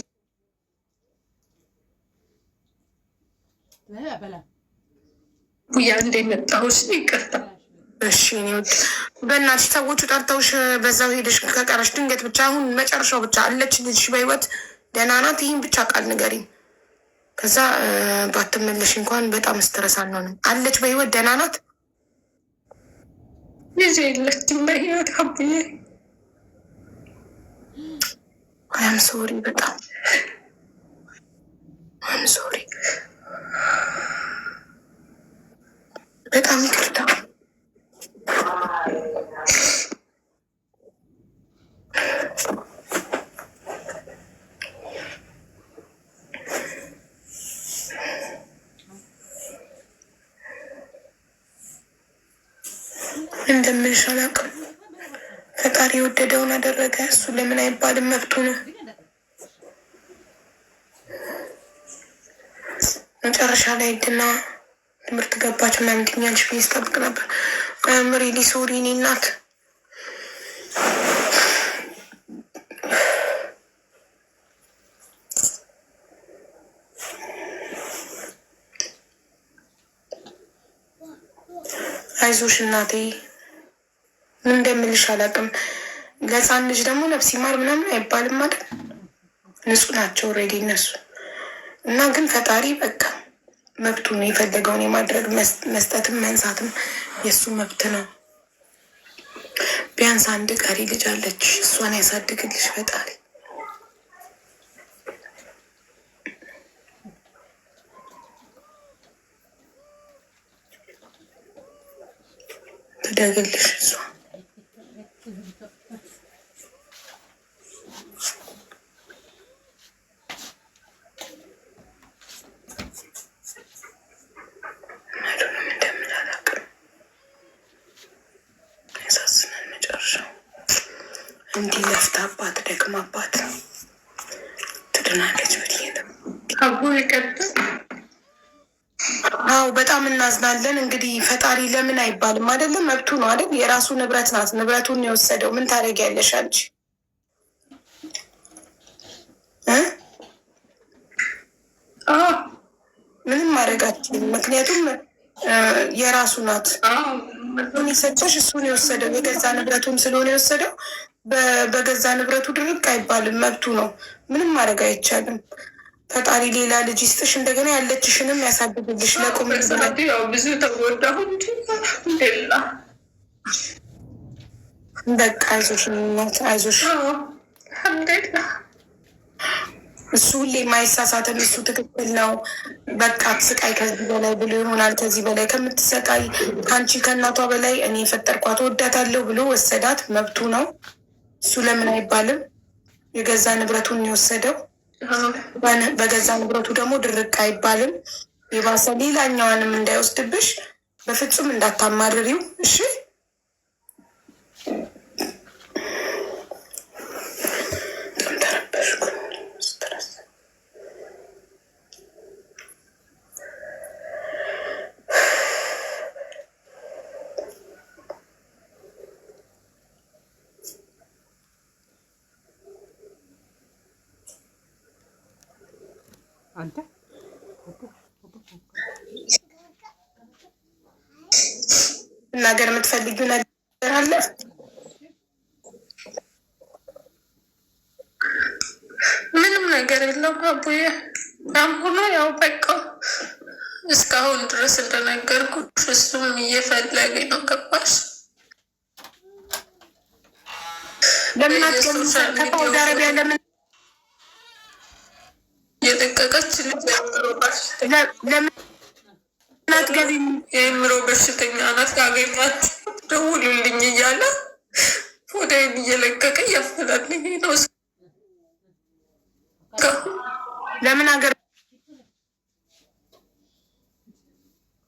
ቡያ እንደመጣሁሽ ይቅርታ። እሺ በእናትሽ ሰዎቹ ጠርተውሽ በዛው ሄደሽ ከቀረሽ ድንገት ብቻ አሁን መጨረሻው ብቻ አለች ልጅሽ በህይወት ደህና ናት? ይህን ብቻ ቃል ንገሪኝ። ከዛ ባትመለሽ እንኳን በጣም ስትረስ አንሆንም። አለች በህይወት ደህና ናት? ልጅ የለችም በህይወት ሀቡዬ። አም ሶሪ፣ በጣም አም ሶሪ፣ በጣም ይቅርታ። እንደምልሽ አላውቅም። ፈጣሪ የወደደውን አደረገ። እሱ ለምን አይባልም? መብቱ ነው። መጨረሻ ላይ ድና ትምህርት ገባች ምናምን ትኛልሽ ብዬ ስጠብቅ ነበር። ምሪሊ ሶሪ እኔ እናት አይዞሽ እናቴ። ምን እንደምልሽ አላውቅም። ለሕፃን ልጅ ደግሞ ነፍስ ይማር ምናምን አይባልም ማለት ንጹህ ናቸው ኦልሬዲ እነሱ እና ግን ፈጣሪ በቃ መብቱ ነው። የፈለገውን የማድረግ መስጠትም መንሳትም የእሱ መብት ነው። ቢያንስ አንድ ቀሪ ልጅ አለች፣ እሷን ያሳድግልሽ ፈጣሪ። ትደግልሽ እሷ እንዲህ ለፍታባት ደክማባት ትድናለች ብዬ ነው። አቦ ይቀጥል። አዎ በጣም እናዝናለን። እንግዲህ ፈጣሪ ለምን አይባልም አይደለም፣ መብቱ ነው አይደል? የራሱ ንብረት ናት፣ ንብረቱን የወሰደው ምን ታደርጊያለሽ አንቺ? ምንም ማድረጋችን፣ ምክንያቱም የራሱ ናት። የሰጠሽ እሱን የወሰደው የገዛ ንብረቱን ስለሆነ የወሰደው በገዛ ንብረቱ ድርቅ አይባልም፣ መብቱ ነው። ምንም ማድረግ አይቻልም። ፈጣሪ ሌላ ልጅ ይስጥሽ፣ እንደገና ያለችሽንም ያሳድግልሽ። ለቁም ብዙ ተጎዳሁ እንጂ ሌላ በቃ አይዞሽ፣ አይዞሽ። እሱ ሁሌ የማይሳሳትም እሱ ትክክል ነው። በቃ ስቃይ ከዚህ በላይ ብሎ ይሆናል። ከዚህ በላይ ከምትሰቃይ ከአንቺ ከእናቷ በላይ እኔ የፈጠርኳት ወዳታለሁ ብሎ ወሰዳት፣ መብቱ ነው። እሱ ለምን አይባልም? የገዛ ንብረቱን የወሰደው በገዛ ንብረቱ ደግሞ ድርቅ አይባልም። የባሰ ሌላኛዋንም እንዳይወስድብሽ በፍጹም እንዳታማርሪው እሺ። አንተ ነገር የምትፈልጊው ነገር አለ? ምንም ነገር የለም አቡዬ። ያም ሆኖ ያው በቃ እስካሁን ድረስ እንደነገርኩሽ እሱም እየፈለገኝ ነው። ገባሽ? ለምን ከሳውዲ አረቢያ ለምን የለቀቀች ልጅ የአእምሮ በሽተኛ ናት። ካገኛችሁ ደውሉልኝ እያለ ፎቶዬን እየለቀቀ እያፈላለገኝ ነው። ለምን ሀገር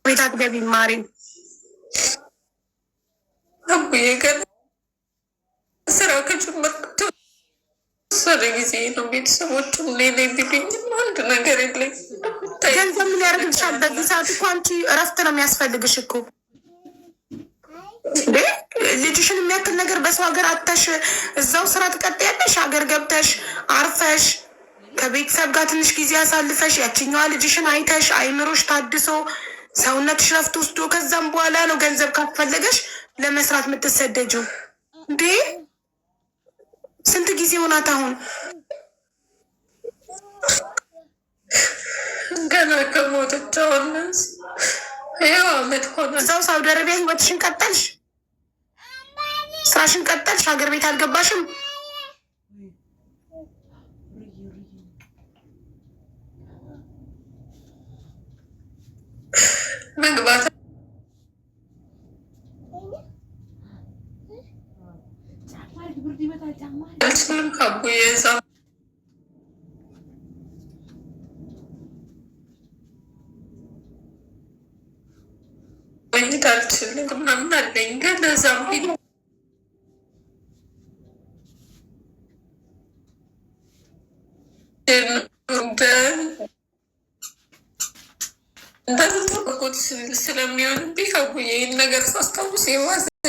ቤት አትገቢም ማሪ? አቡዬ ገና ስራ ከጀመርኩት የተወሰነ ጊዜ ነው። ቤተሰቦችም ሌላ ቢሉኝም አንድ ነገር የለኝ። ገንዘብ ምን ያደርግልሻል? በዚህ ሰዓት እኮ አንቺ እረፍት ነው የሚያስፈልግሽ እኮ። ልጅሽን የሚያክል ነገር በሰው ሀገር አተሽ እዛው ስራ ትቀጥያለሽ። ሀገር ገብተሽ አርፈሽ ከቤተሰብ ጋር ትንሽ ጊዜ አሳልፈሽ ያችኛዋ ልጅሽን አይተሽ አይምሮሽ ታድሶ ሰውነትሽ ረፍት ወስዶ ከዛም በኋላ ነው ገንዘብ ካስፈለገሽ ለመስራት የምትሰደጀው እንዴ። ስንት ጊዜ ሆናት አሁን? ገና ከሞተች አሁን ያው አመት ሆነ። እዛው ሳውዲ አረቢያ ህይወትሽን ቀጠልሽ፣ ስራሽን ቀጠልሽ፣ ሀገር ቤት አልገባሽም። መግባት አልችልም አቡዬ። እዛ መሄድ አልችልም ምናምን አለኝ። ግን ለዛም እንደተጠበቁት ስለሚሆንብኝ ከጉዬ ይህን ነገር ሳስታውስ የዋዘ